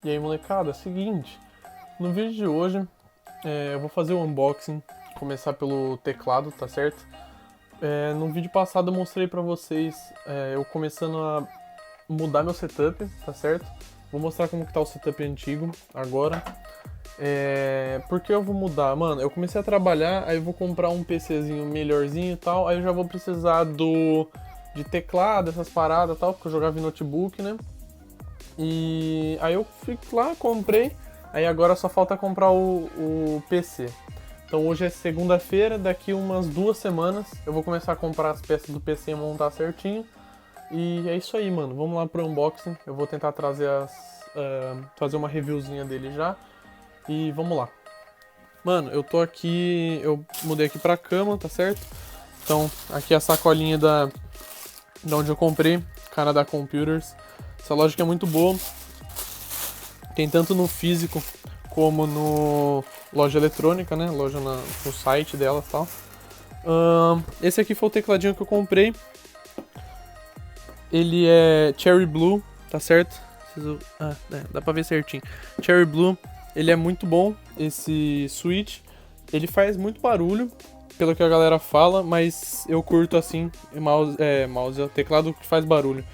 E aí, molecada, seguinte, no vídeo de hoje eu vou fazer o unboxing, começar pelo teclado, tá certo? No vídeo passado eu mostrei pra vocês eu começando a mudar meu setup, tá certo? Vou mostrar como que tá o setup antigo agora. Por que eu vou mudar? Mano, eu comecei a trabalhar, aí eu vou comprar um PCzinho melhorzinho e tal, aí eu já vou precisar de teclado, essas paradas e tal, porque eu jogava em notebook, né? E aí eu fui lá, comprei, aí agora só falta comprar o PC. Então hoje é segunda-feira, daqui umas 2 semanas eu vou começar a comprar as peças do PC e montar certinho. E é isso aí, mano. Vamos lá pro unboxing. Eu vou tentar trazer fazer uma reviewzinha dele já. E vamos lá. Mano, eu tô aqui. Eu mudei aqui pra cama, tá certo? Então, aqui é a sacolinha da onde eu comprei, Canada Computers. Essa loja que é muito boa. Tem tanto no físico como no loja eletrônica, né? Loja no site dela e tal. Esse aqui foi o tecladinho que eu comprei. Ele é Cherry Blue, tá certo? Dá pra ver certinho. Cherry Blue, ele é muito bom, esse switch. Ele faz muito barulho, pelo que a galera fala, mas eu curto assim, mouse é o teclado que faz barulho.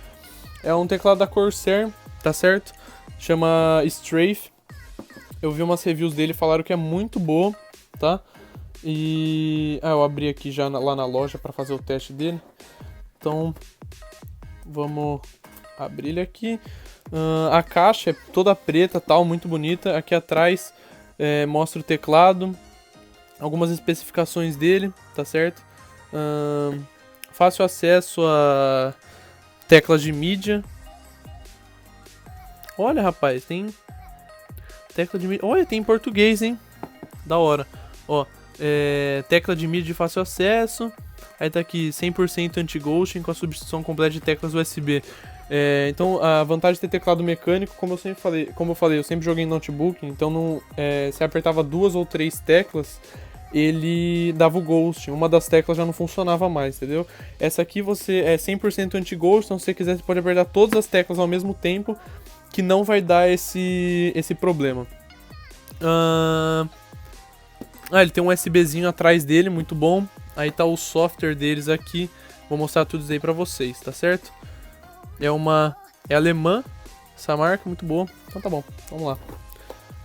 É um teclado da Corsair, tá certo? Chama Strafe. Eu vi umas reviews dele, falaram que é muito boa, tá? E eu abri aqui já lá na loja para fazer o teste dele. Então, vamos abrir ele aqui. A caixa é toda preta, tal, muito bonita. Aqui atrás mostra o teclado, algumas especificações dele, tá certo? Fácil acesso a teclas de mídia. Olha, rapaz, tem tecla de mídia. Olha, tem em português, hein? Da hora. Ó, tecla de mídia de fácil acesso. Aí tá aqui 100% anti-ghosting com a substituição completa de teclas USB. Então a vantagem de ter teclado mecânico, como eu falei, eu sempre joguei em notebook, então se apertava 2 ou 3 teclas, ele dava o ghosting. Uma das teclas já não funcionava mais, entendeu? Essa aqui você é 100% anti-ghosting, então se você quiser você pode apertar todas as teclas ao mesmo tempo, que não vai dar esse problema. Ele tem um USBzinho atrás dele, muito bom. Aí tá o software deles aqui. Vou mostrar tudo isso aí pra vocês, tá certo? É alemã, essa marca, muito boa. Então tá bom, vamos lá.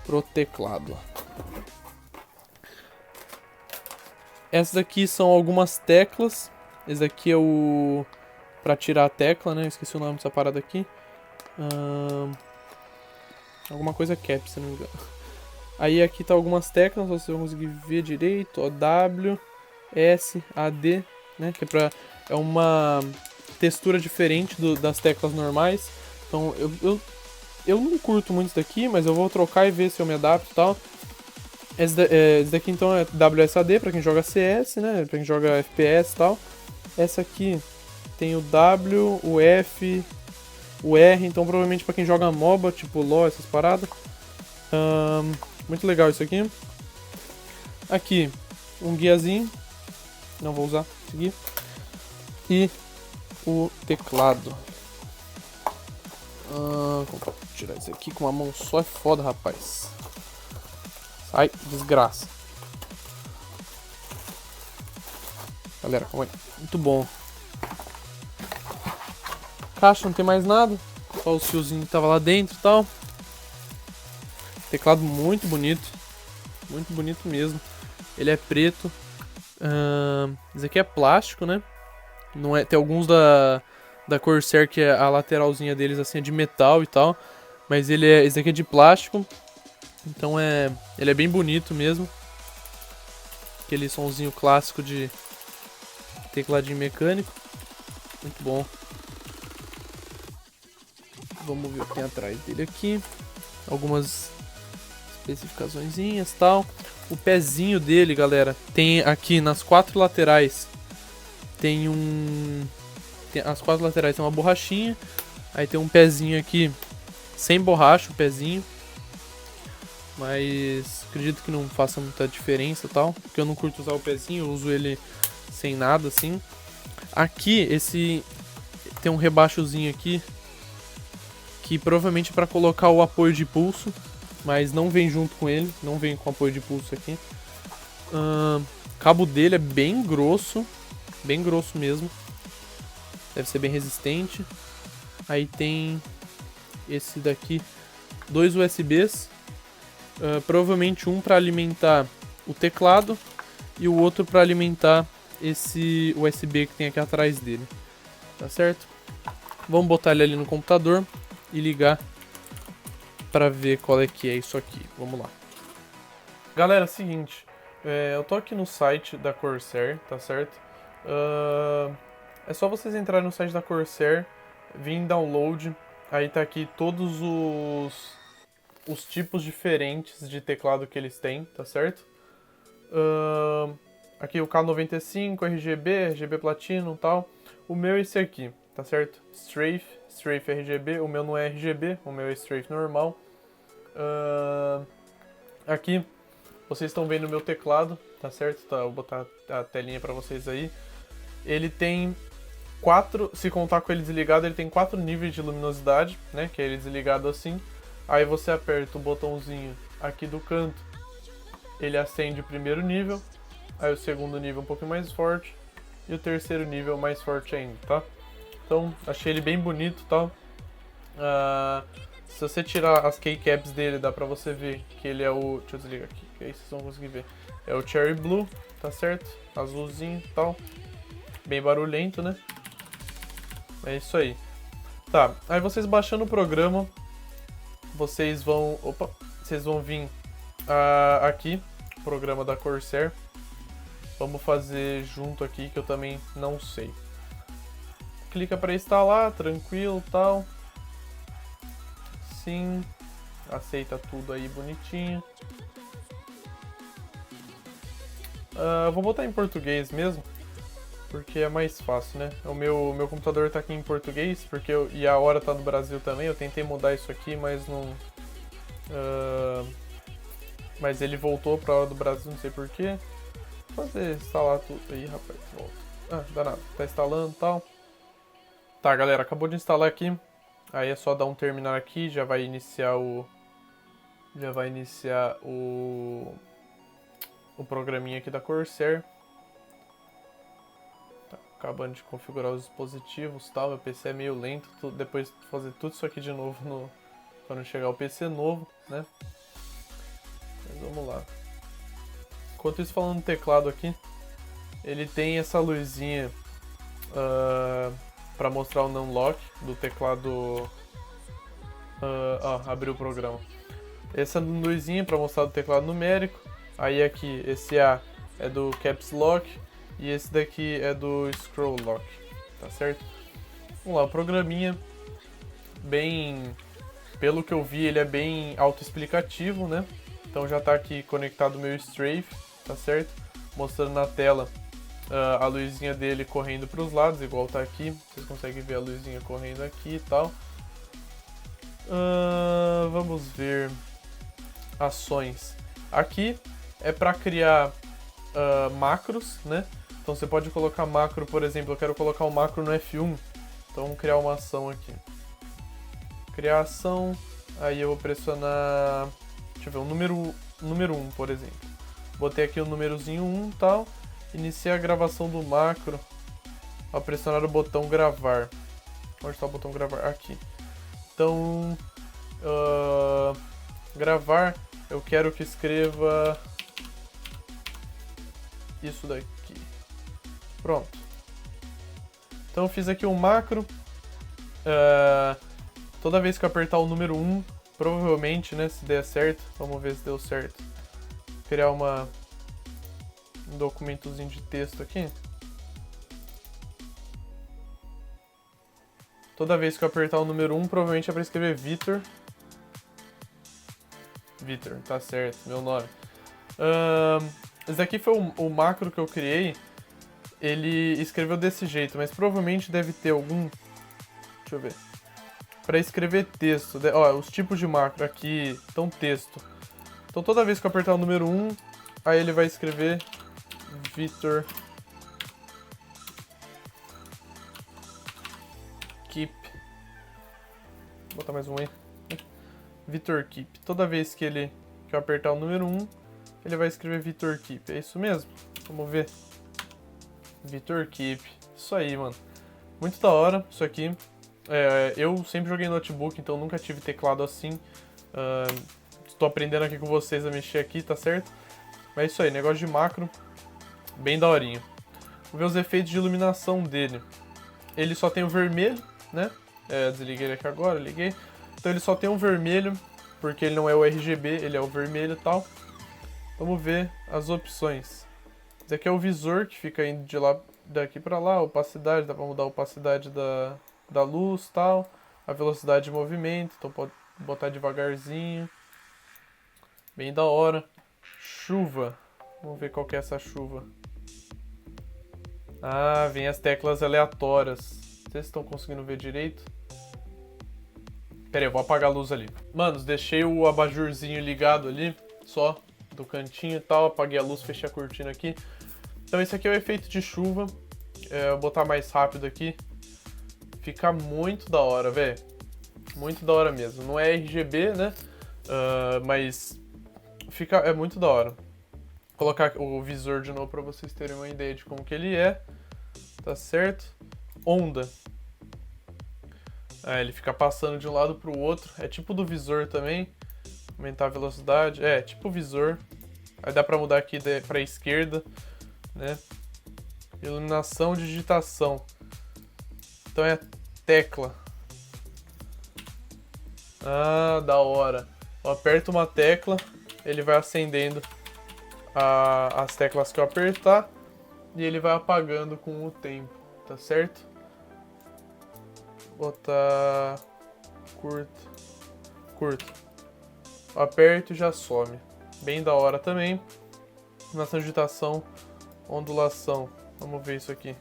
Pro teclado. Essas aqui são algumas teclas. Esse aqui é o... pra tirar a tecla, né? Esqueci o nome dessa parada aqui. Alguma coisa cap, se não me engano. Aí aqui tá algumas teclas, vocês vão conseguir ver direito. Ó, W, S, A, D, né? Que é uma textura diferente das teclas normais. Então eu não curto muito isso daqui, mas eu vou trocar e ver se eu me adapto e tal. Esse daqui então é WSAD pra quem joga CS, né? Pra quem joga FPS e tal. Essa aqui tem o W, o F, o R, então provavelmente pra quem joga MOBA, tipo LoL, essas paradas. Muito legal isso aqui. Aqui, um guiazinho. Não vou usar, seguir. E o teclado. Vou tirar isso aqui com uma mão só, é foda, rapaz. Sai, desgraça. Galera, calma aí. Muito bom. Caixa, não tem mais nada. Só o fiozinho que tava lá dentro e tal. Teclado muito bonito. Muito bonito mesmo. Ele é preto. Esse aqui é plástico, né? Não é, tem alguns da Corsair que a lateralzinha deles assim é de metal e tal. Mas esse aqui é de plástico. Então ele é bem bonito mesmo. Aquele sonzinho clássico de tecladinho mecânico. Muito bom. Vamos ver o que tem atrás dele aqui. Algumas especificaçõezinhas e tal. O pezinho dele, galera, tem aqui nas 4 laterais. As 4 laterais tem uma borrachinha. Aí tem um pezinho aqui sem borracha, o pezinho. Mas acredito que não faça muita diferença e tal. Porque eu não curto usar o pezinho, eu uso ele sem nada assim. Aqui, tem um rebaixozinho aqui. que provavelmente é para colocar o apoio de pulso, mas não vem junto com ele, não vem com apoio de pulso aqui. O cabo dele é bem grosso mesmo, deve ser bem resistente. Aí tem esse daqui, 2 USBs, provavelmente um para alimentar o teclado e o outro para alimentar esse USB que tem aqui atrás dele, tá certo? Vamos botar ele ali no computador e ligar para ver qual é que é isso aqui. Vamos lá. Galera, é o seguinte, eu tô aqui no site da Corsair, tá certo? É só vocês entrarem no site da Corsair, vir em download, aí tá aqui todos os tipos diferentes de teclado que eles têm, tá certo? Aqui o K95, RGB Platinum e tal. O meu é esse aqui, tá certo? Strafe RGB, o meu não é RGB, o meu é Strafe normal. Aqui vocês estão vendo o meu teclado, tá certo? Tá, vou botar a telinha pra vocês aí. Ele tem 4, se contar com ele desligado, ele tem 4 níveis de luminosidade, né? Que é ele desligado assim. Aí você aperta o botãozinho aqui do canto, ele acende o primeiro nível. Aí o segundo nível um pouquinho mais forte. E o terceiro nível mais forte ainda, tá? Então, achei ele bem bonito, tá? Se você tirar as keycaps dele, dá pra você ver que ele é o... Deixa eu desligar aqui, que aí vocês vão conseguir ver. É o Cherry Blue, tá certo? Azulzinho e tal. Bem barulhento, né? É isso aí. Tá, aí vocês baixando o programa, vocês vão... Opa! Vocês vão vir aqui, programa da Corsair. Vamos fazer junto aqui, que eu também não sei. Clica para instalar, tranquilo, tal. Sim. Aceita tudo aí bonitinho. Vou botar em português mesmo, porque é mais fácil, né? O meu computador tá aqui em português, porque e a hora tá no Brasil também. Eu tentei mudar isso aqui, mas não... mas ele voltou pra hora do Brasil, não sei porquê. Fazer instalar tudo aí, rapaz, volta. Dá nada, tá instalando e tal. Tá, galera, acabou de instalar aqui. Aí é só dar um terminar aqui, já vai iniciar o programinha aqui da Corsair. Tá acabando de configurar os dispositivos e tal. Meu PC é meio lento, depois fazer tudo isso aqui de novo quando chegar o PC novo, né? Mas vamos lá. Enquanto isso, falando no teclado aqui, ele tem essa luzinha para mostrar o unlock do teclado. Abriu o programa. Essa luzinha para mostrar o teclado numérico. Aí aqui, esse A é do Caps Lock e esse daqui é do Scroll Lock, tá certo? Vamos lá, o programinha bem... Pelo que eu vi, ele é bem autoexplicativo, né? Então já tá aqui conectado o meu Strafe, tá certo? Mostrando na tela a luzinha dele correndo para os lados, igual tá aqui. Vocês conseguem ver a luzinha correndo aqui e tal. Vamos ver ações. Aqui é para criar macros, né? Então você pode colocar macro, por exemplo, eu quero colocar um macro no F1. Então vamos criar uma ação aqui. Criar ação, aí eu vou pressionar, deixa eu ver, o número 1, por exemplo. Botei aqui o númerozinho 1 e tal. Iniciar a gravação do macro ao pressionar o botão gravar. Onde está o botão gravar? Aqui. Então, gravar, eu quero que escreva isso daqui. Pronto. Então eu fiz aqui um macro. Toda vez que eu apertar o número 1, provavelmente, né, se der certo, vamos ver se deu certo. Vou criar um documentozinho de texto aqui. Toda vez que eu apertar o número 1, provavelmente é para escrever Vitor. Vitor, tá certo, meu nome. Esse daqui foi o macro que eu criei. Ele escreveu desse jeito, mas provavelmente deve ter algum... Deixa eu ver. Para escrever texto, os tipos de macro aqui estão texto. Então toda vez que eu apertar o número 1, aí ele vai escrever Vitor Keep botar mais um aí. Vitor Keep. Toda vez que eu apertar o número 1, ele vai escrever Vitor Keep. É isso mesmo? Vamos ver. Vitor Keep. Isso aí, mano. Muito da hora isso aqui. Eu sempre joguei no notebook, então nunca tive teclado assim. Estou aprendendo aqui com vocês a mexer aqui, tá certo? Mas é isso aí, negócio de macro. Bem daorinho. Vamos ver os efeitos de iluminação dele. Ele só tem o vermelho, né? Desliguei ele aqui agora, liguei. Então ele só tem um vermelho, porque ele não é o RGB, ele é o vermelho e tal. Vamos ver as opções. Esse aqui é o visor, que fica indo daqui pra lá, opacidade, dá pra mudar a opacidade da luz e tal. A velocidade de movimento, então pode botar devagarzinho. Bem da hora. Chuva. Vamos ver qual que é essa chuva. Ah, vem as teclas aleatórias. Não sei se estão conseguindo ver direito. Pera aí, eu vou apagar a luz ali. Manos, deixei o abajurzinho ligado ali, só do cantinho e tal. Apaguei a luz, fechei a cortina aqui. Então esse aqui é o efeito de chuva. Eu vou botar mais rápido aqui. Fica muito da hora, velho. Muito da hora mesmo. Não é RGB, né? Mas é muito da hora. Vou colocar o visor de novo pra vocês terem uma ideia de como que ele é. Tá certo? Onda. Ele fica passando de um lado pro outro. É tipo do visor também. Aumentar a velocidade. Tipo visor. Aí dá pra mudar aqui pra esquerda, né? Iluminação, digitação. Então é tecla. Ah, da hora. Eu aperto uma tecla, ele vai acendendo as teclas que eu apertar e ele vai apagando com o tempo, tá certo? Botar curto. Eu aperto e já some. Bem da hora também. Nossa digitação, ondulação. Vamos ver isso aqui.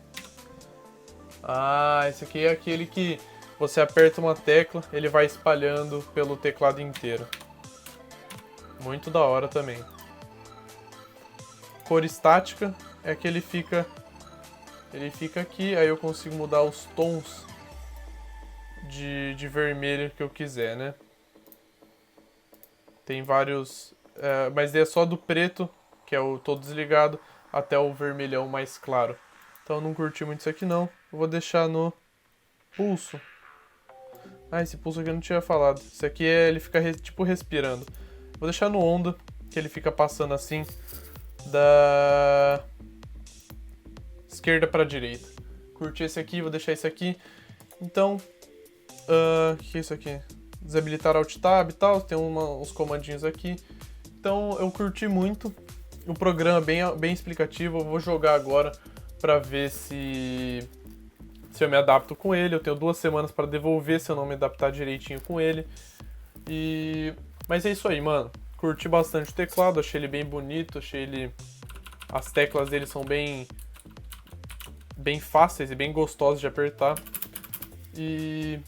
Ah, esse aqui é aquele que você aperta uma tecla, ele vai espalhando pelo teclado inteiro. Muito da hora também. Cor estática é que ele fica aqui, aí eu consigo mudar os tons de vermelho que eu quiser, né? Tem vários, mas é só do preto, que é o todo desligado, até o vermelhão mais claro. Então eu não curti muito isso aqui não. Eu vou deixar no pulso. Ah, esse pulso aqui eu não tinha falado. Isso aqui ele fica tipo respirando. Vou deixar no onda, que ele fica passando assim da esquerda para direita. Curti esse aqui, vou deixar esse aqui. Então, o que é isso aqui? Desabilitar Alt Tab e tal, tem uns comandinhos aqui. Então eu curti muito. O programa bem explicativo, eu vou jogar agora para ver se eu me adapto com ele. Eu tenho 2 semanas para devolver se eu não me adaptar direitinho com ele. Mas é isso aí, mano. Curti bastante o teclado, achei ele bem bonito, as teclas dele são bem fáceis e bem gostosas de apertar. E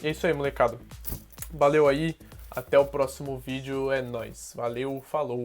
é isso aí, molecada. Valeu aí, até o próximo vídeo, é nóis. Valeu, falou!